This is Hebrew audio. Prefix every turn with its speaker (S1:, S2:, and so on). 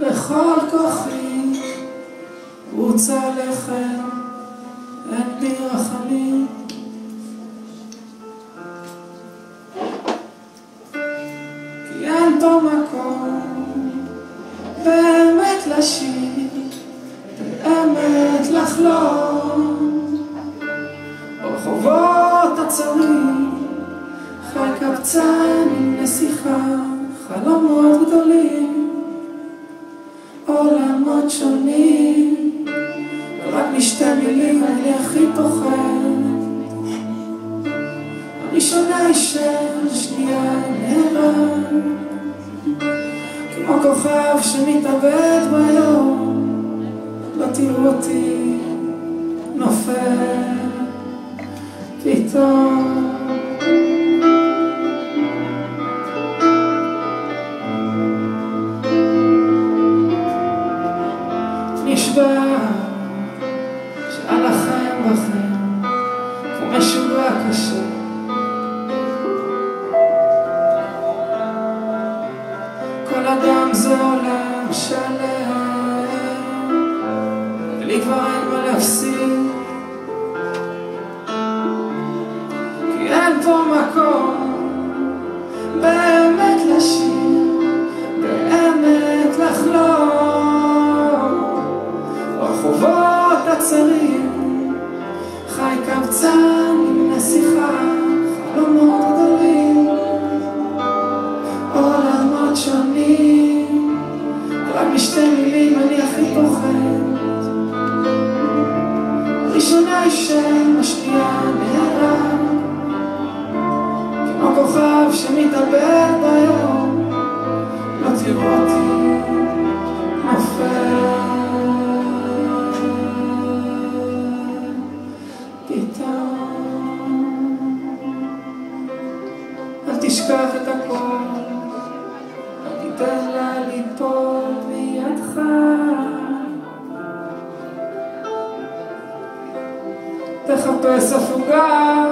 S1: בכל כוחי רוצה לכם, אין בי רחמים. כי אין פה מקום באמת לשיר, באמת לחלום. ברחובות הצרים חי קבצן עם נסיכה, חלומות גדולים, עולמות שונים, ורק משתי מילים אני הכי פוחד. הראשונה היא שנייה נהרג, כמו כוכב שמתאבד ביום. לא תראו אותי נופל פתאום. נשבע שאלחם בכם כמו משוגע קשה. כל אדם זה עולם שלם, ולי כבר אין מה להפסיד. כי אין פה מקום באמת לשיר, באמת לחלום. ברחובות הצרים חי קבצן עם נסיכה, חלומות גדולים, עולמות שונים, רק משתי מילים אני הכי פוחד. ראשונה היא שם, השנייה נהרג, כמו כוכב שמתאבד ביום. לא תראו אותי נופל פתאום. אל תשכח את הכל, אל תיתן לה ליפול מידך. תחפש הפוגה